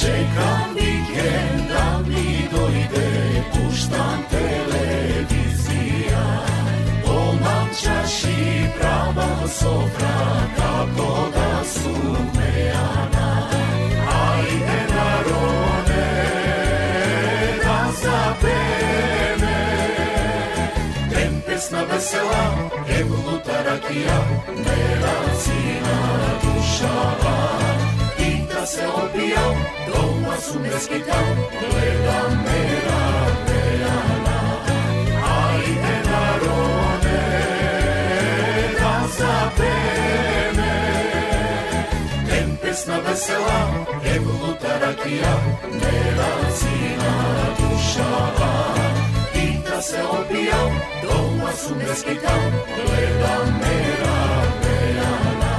Čekam vikend da mi dojde, puštam televizija, domam čaši prava sofra, kako da su mejana. Ajde narode, da zapene, pesna vesela, luta rakija, meracina dušava. Da se opijam, doma su me skitam, gledam me radejana. Ajde narode, da zapene, pesna vesela, luta rakija, meracina dušava. I da se opijam, doma su me skitam, gledam me radejana.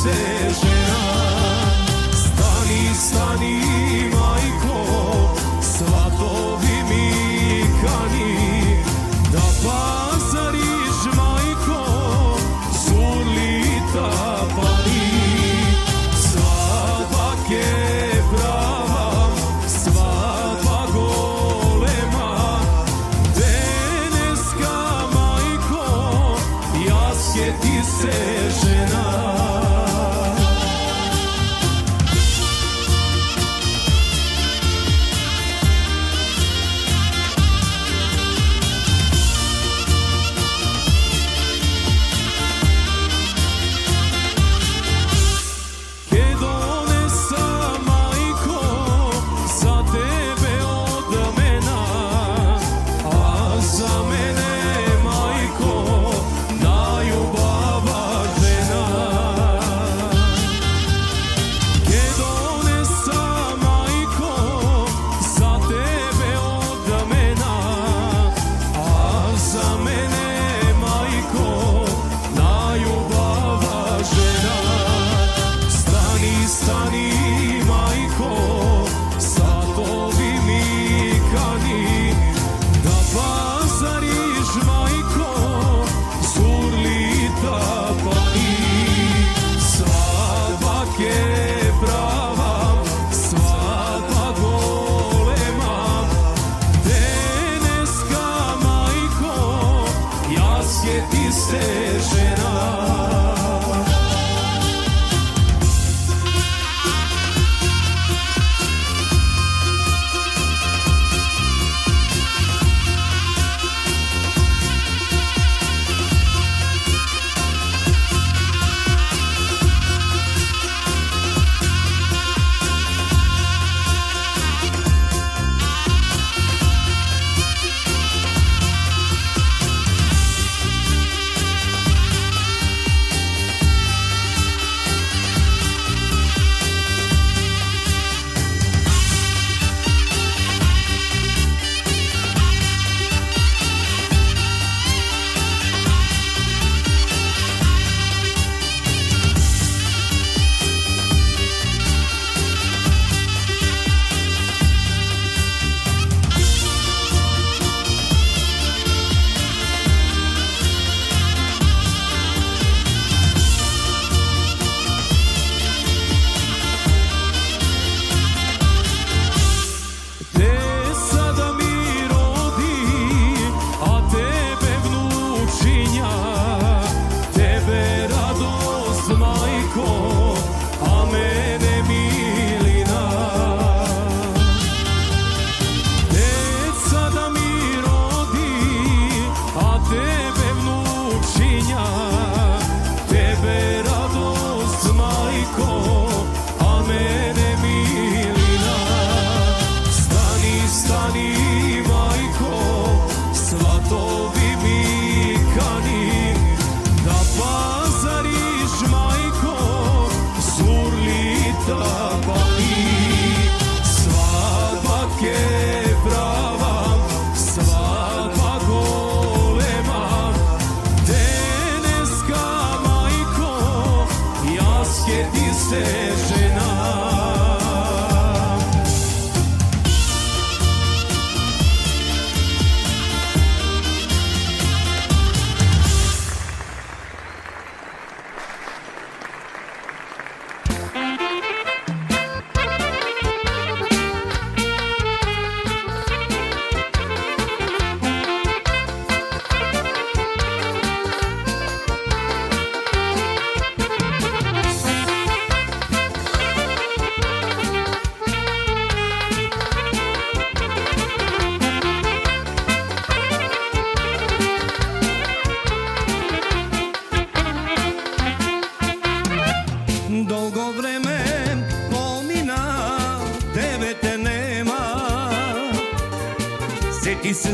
se žena. Stani, stani, majko, svatovi mi kani, da pazariš, majko, surlita pani. Svadba je prava, svadba golema, deneska majko, sjeti se žena.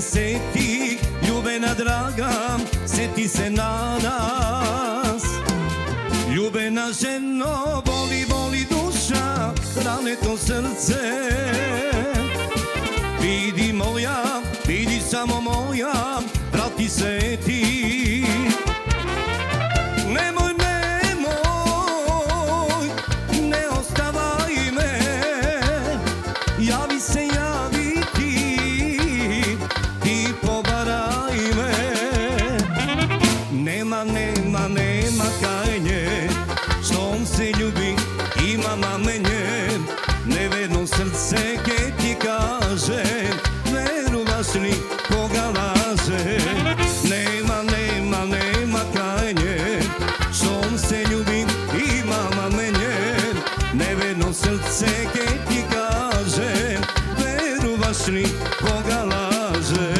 Seti, ljubena draga, seti se na nas. Ljubena ženo, boli, boli duša, rane to srce. Vidi moja, vidi samo moja, vrati seti. Nemoj, nemoj се јави ти побарај ме. Нема кајње, штом се љуби има на мене. Неверно срце ке ти каже, веруваш ли кога лаже? Нема кајње, штом се љуби има на мене. Неверно срце ке ти каже, веруваш ли кога лаже?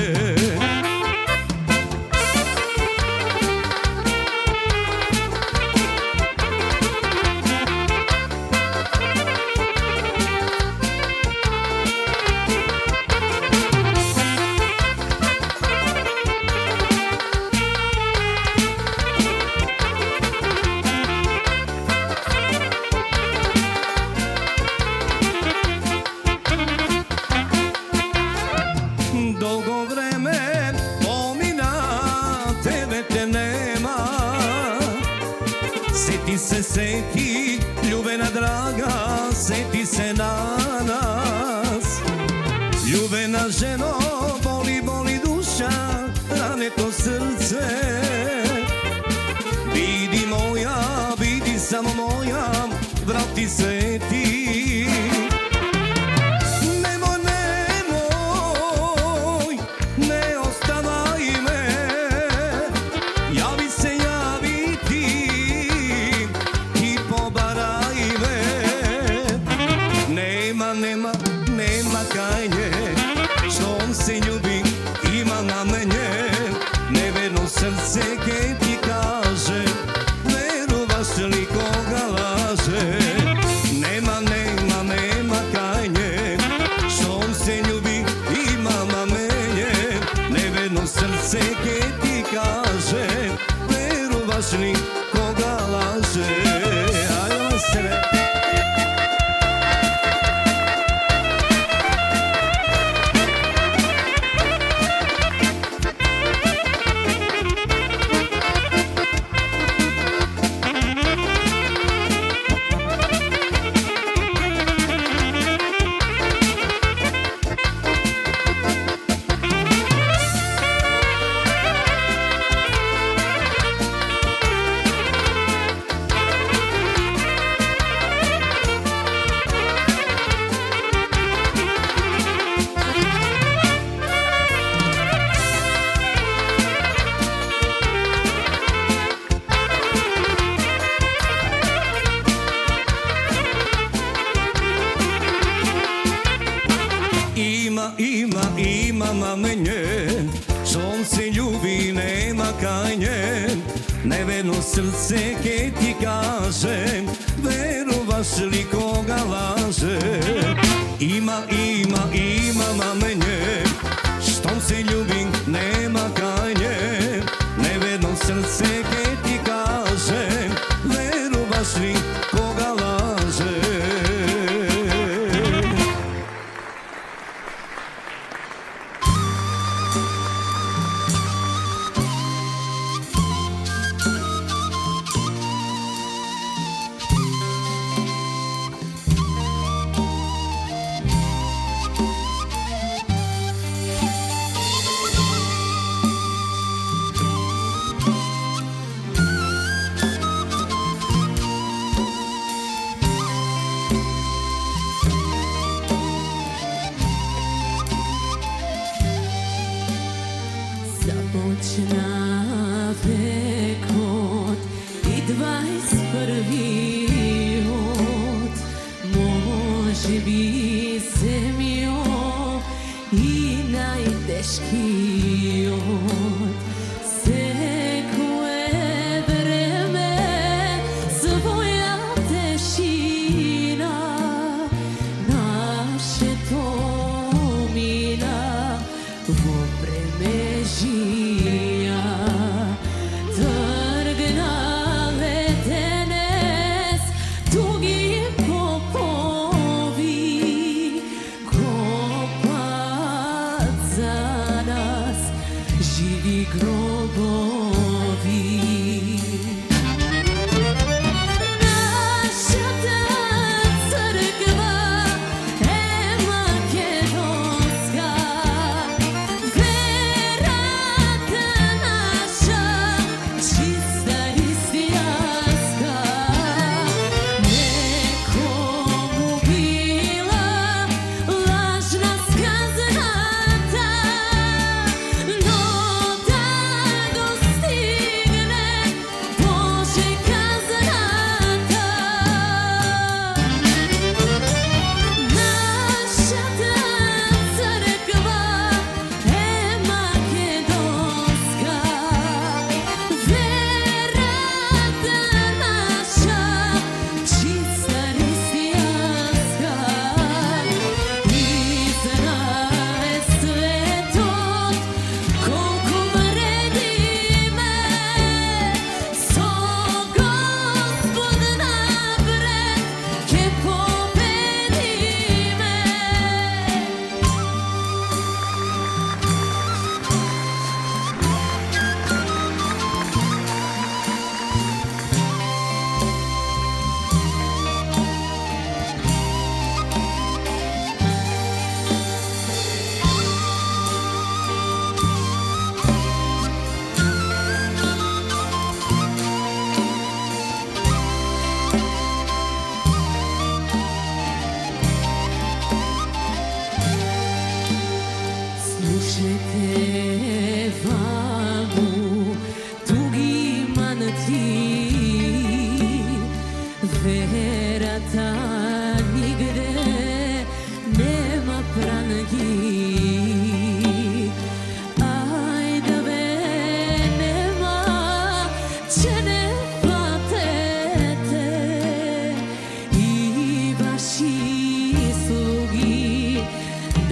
Долго време помина, тебе те нема. Сети, љубена драга, сети се на нас. Љубена жено, боли душа, рането срце. Биди моја, биди само моја, врати се ти. Нема кајње, штом се љуби има на мене. Неверно срце ке ти каже, веруваш ли кога лаже? Нема кајње, штом се љуби има на мене. Неверно срце ке ти каже, веруваш ли кога лаже? Ајде се Има на мене, штом се љуби нема кајње. Неверно срце ке ти каже, веруваш ли кога лаже? Има на мене, штом се љуби нема кајње. Неверно срце ке ти каже, веруваш ли кога лаже? Започна векот и 21-виот, може би земјо и најтешкиот. Секое време своја тешина, нашето мина во премежија. Тргнале денес туги попови, копат за нас живи гробови. Нашата црква е Македонија,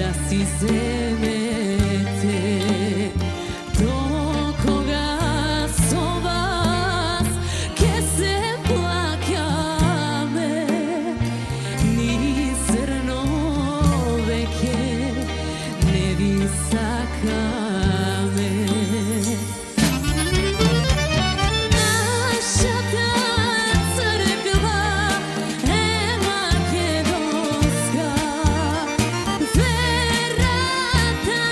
да си земете до кога со вас ке се плаќаме ни зрно веќе не ви сакаме. Нашата црква е македонска, верата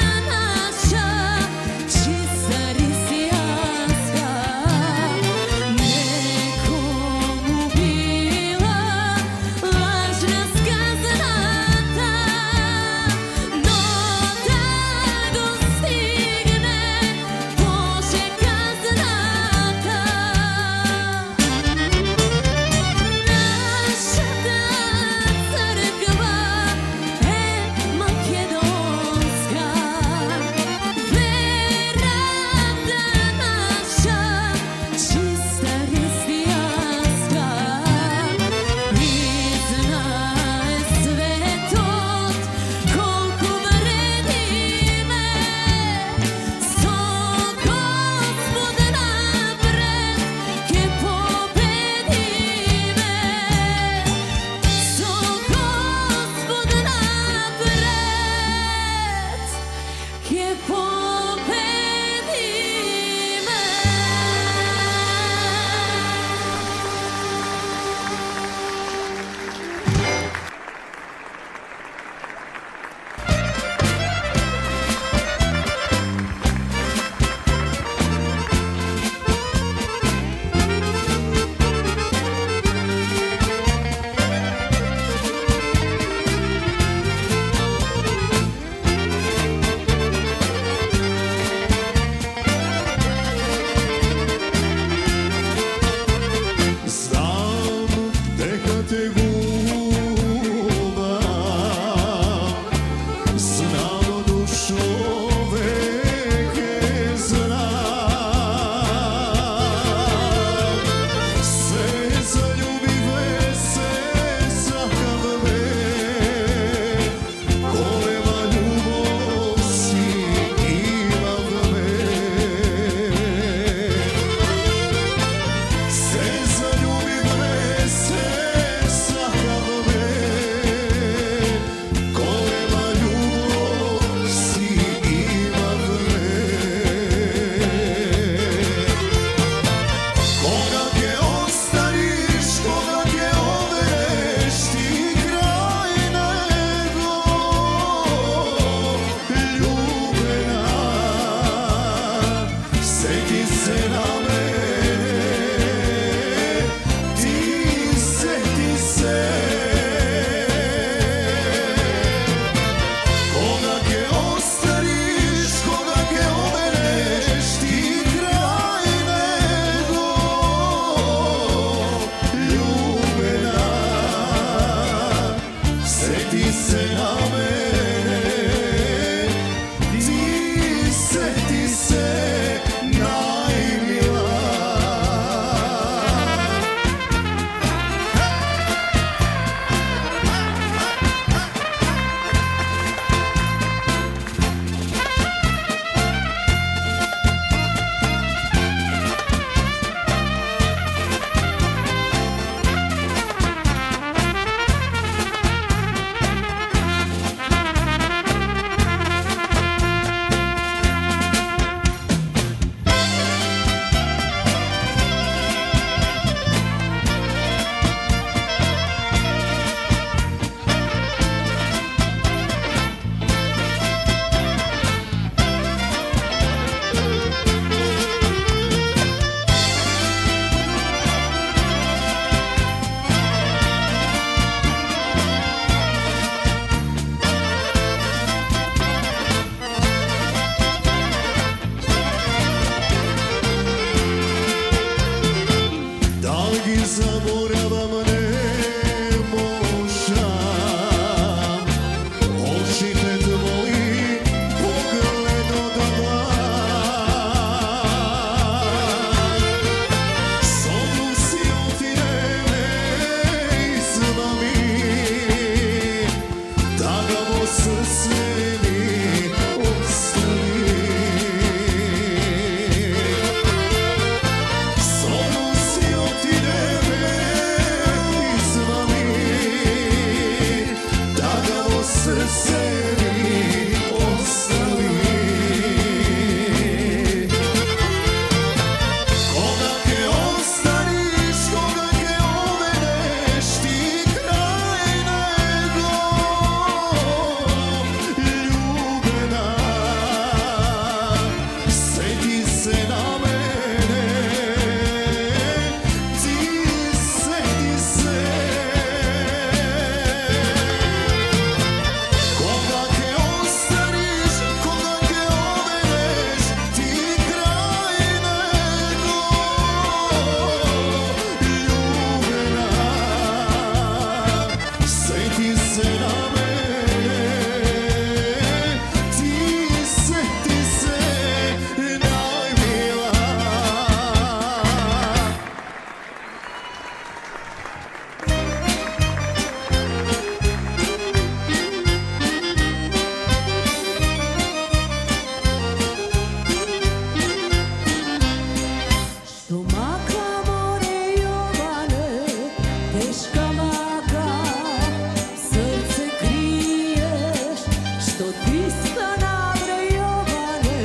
Што ти стана bre Jovane,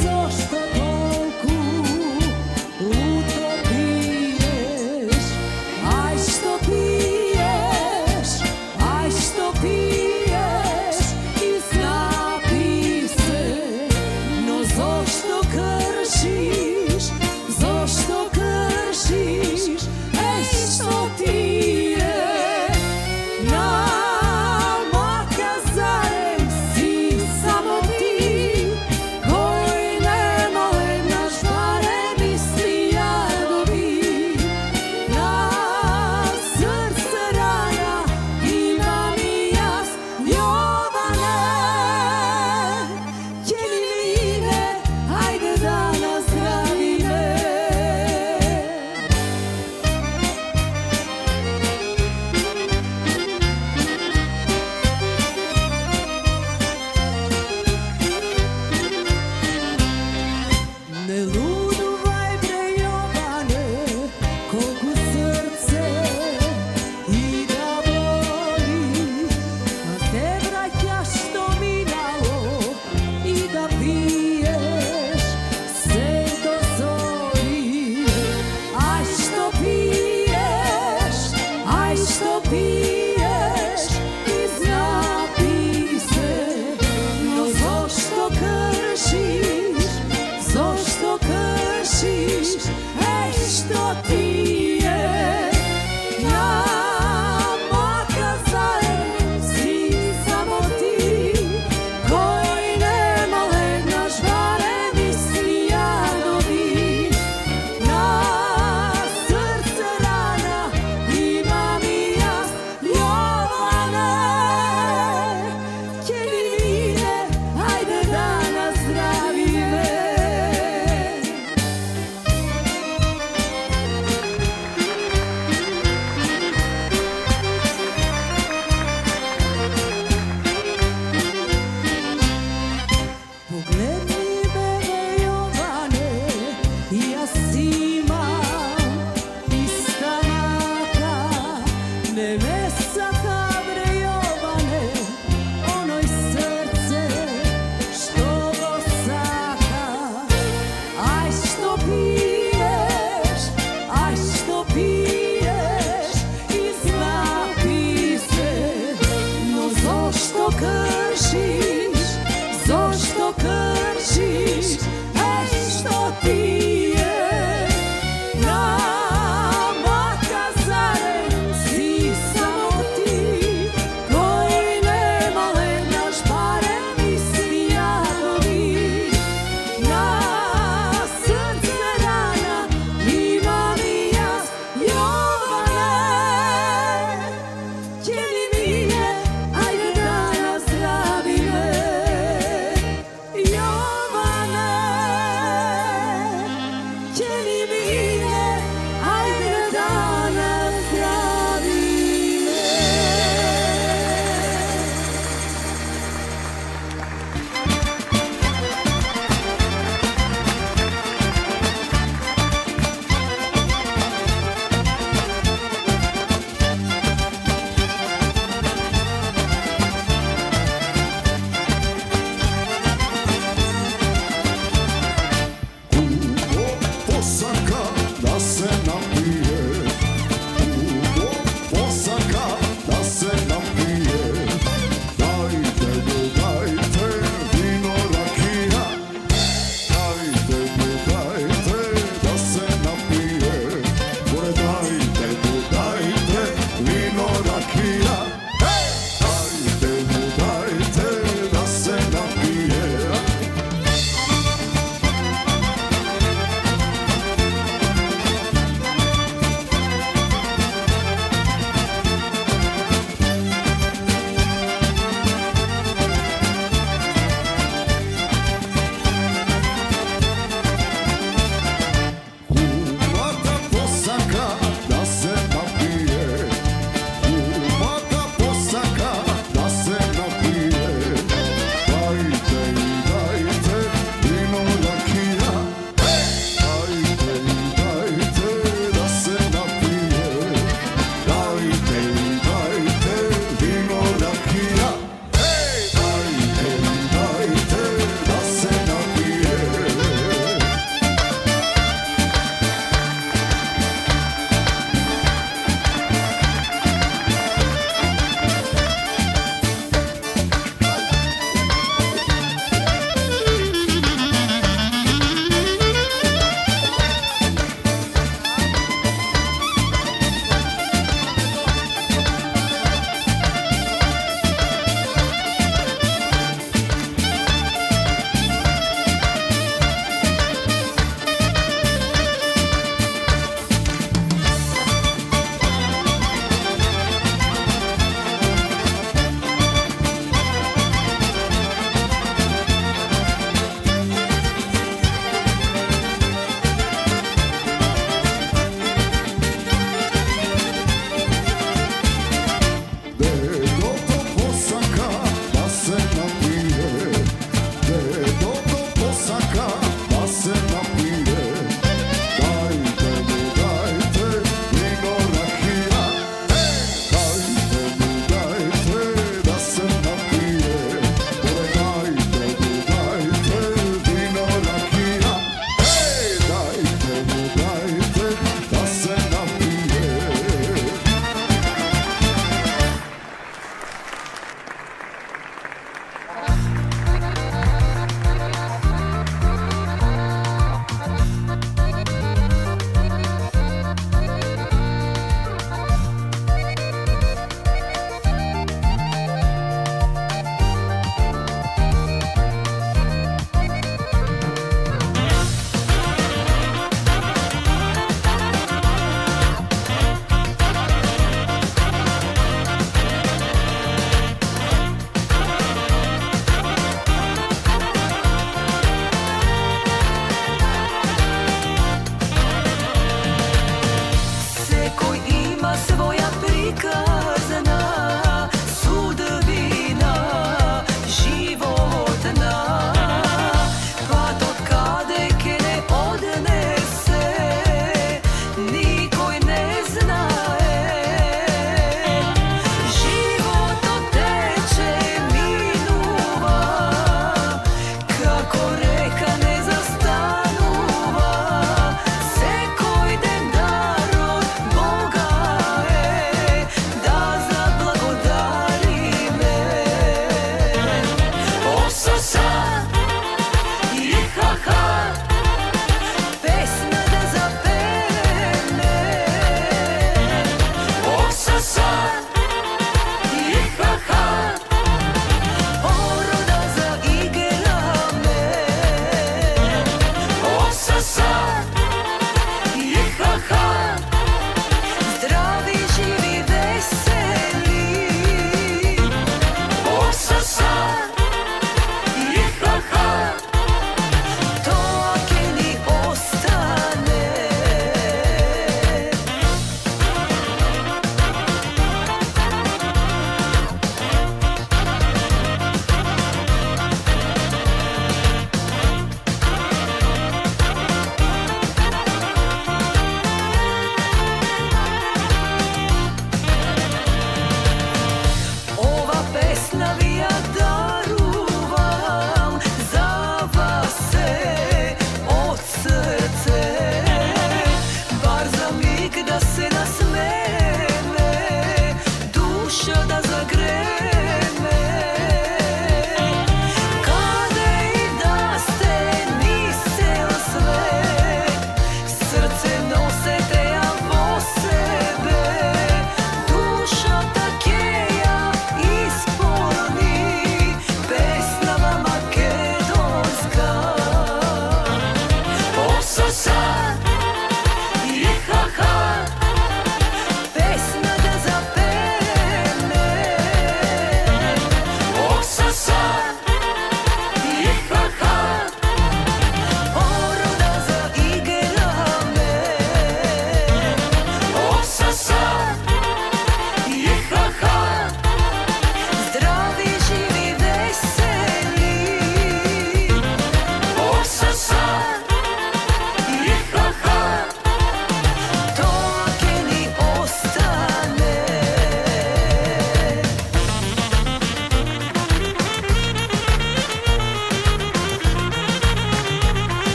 zašto толку utopiješ? Aj što piješ, aj što piješ iz napise, no zašto kršiš, zašto kršiš, ej što ti je? Nama kazalem si samo ti, koji nema naš bare misli jadovi. Na srce rana imam i jas, Jovane, Ćelimine, ajde da nazdravi me. Ne luduvaj bre Jovane, kolku srce i da boli, a se vraćaš to minalo i da piješ sve do zori. Aj što piješ, aj što piješ iz napise, no zašto kršiš, zašto kršiš, ej što ti je? Nama kazalem si samo ti, koji nema naš bare misli jadovi. Na srce rana imam i jas, Jovane, Ćelimine, ajde da nazdravi me. Pogledni me Jovane, jas imam ista naka, ne mesaka bre Jovane, onoj srce što go saka. Aj što piješ, aj što piješ iz napise, no zašto kršiš, zašto kršiš, ej što ti je? Nama kazalem si samo ti, koji nema naš bare misli jadovi. Na srce rana imam i jas, Jovane, Ćelimine, ajde da nazdravi me. Jovane, Ćelimine, ajde da nazdravi me. Ugo posaka da se napije, Ugo posaka da se napije. Dajte mu, dajte vina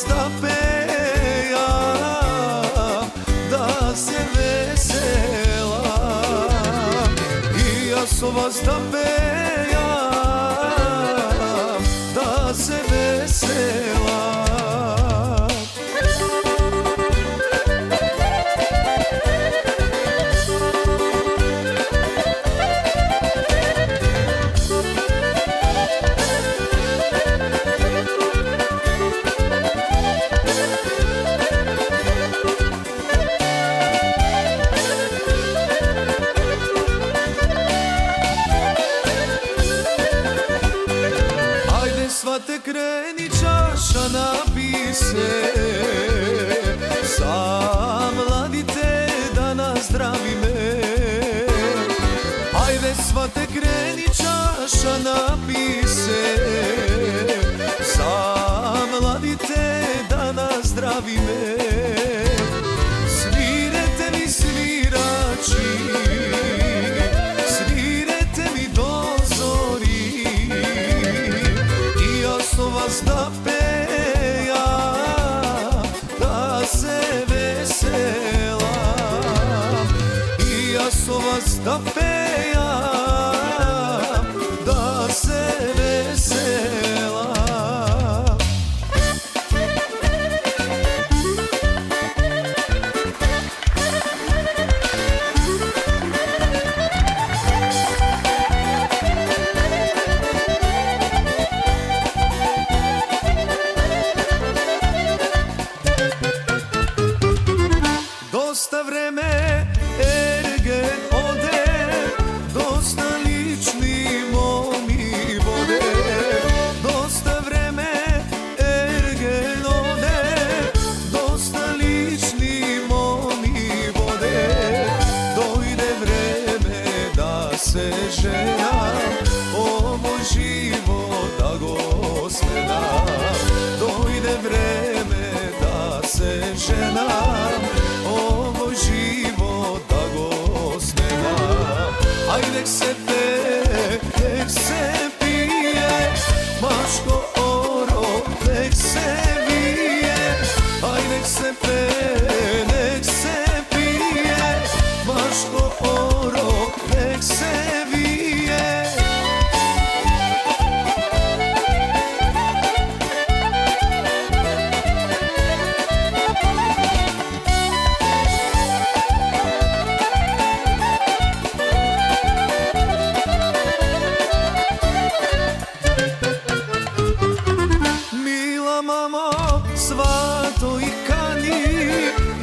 vas da pejam, da se veselam. I ja so vas da pejam, da se veselam. Svate kreni čaša napise, savladite da nazdravi me. Ajde svate kreni čaša napise, savladite da nazdravi me. Svirete mi svirači, svirete mi do zori, vas da pejam, da se veselam. I ja so vas da pejam, da se veselam. Dosta vreme ergen ode, dosta lični momi vode. Dosta vreme ergen ode, dosta lični momi vode. Dojde vreme da se ženam, ovo život da go smedam. Dojde vreme da se ženam, ovo život da go smedam. Aj nek se pe, nek se pije, maško oro, nek se vije. Aj nek se pe, nek se pije, maško oro, nek se vije. Svato i kani,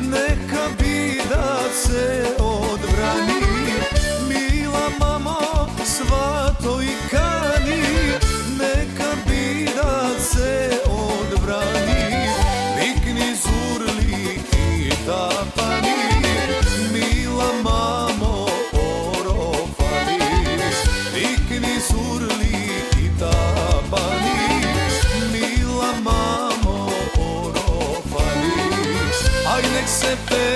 neka bidat se odbrani. Mila mamo, svato i kani, neka bidat se odbrani. Vikni zurli i tapani, mila mamo orofani. Vikni zurli i tapani, mila mamo orofani. Aj nek se pe,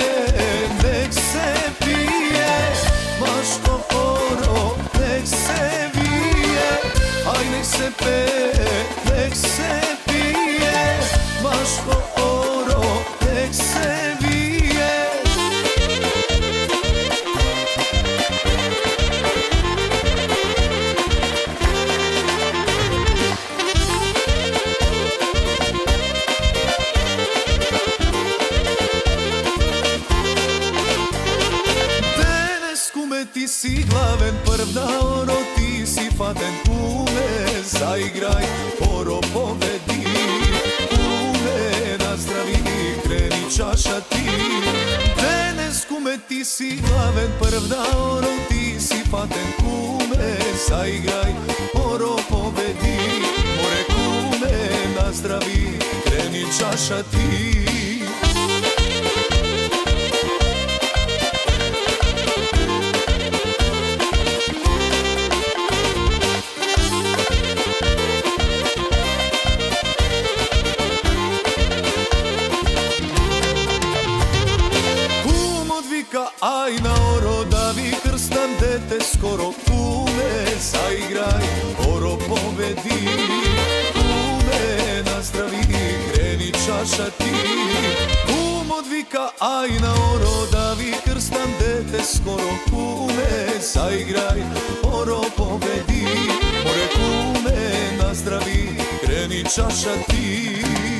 nek se pije, maško oro, nek se vije. Aj nek se pe, nek se pije, maško oro, nek se vije. Ti si glaven prv da oro, ti si faten kume, zaigraj, oro povedi. Kume nazdravi, kreni čaša ti. Danes kume ti si glaven prv da oro, ti si faten kume, zaigraj, oro povedi. More kume nazdravi, kreni čaša ti. Aj na oro da vi krstam dete skoro, kume zaigraj, oro povedi. Kume nazdravi, kreni čaša Ај на оро да ви крстам дете скоро куме, заиграј, оро победи. Море куме, наздрави, крени чаша ти.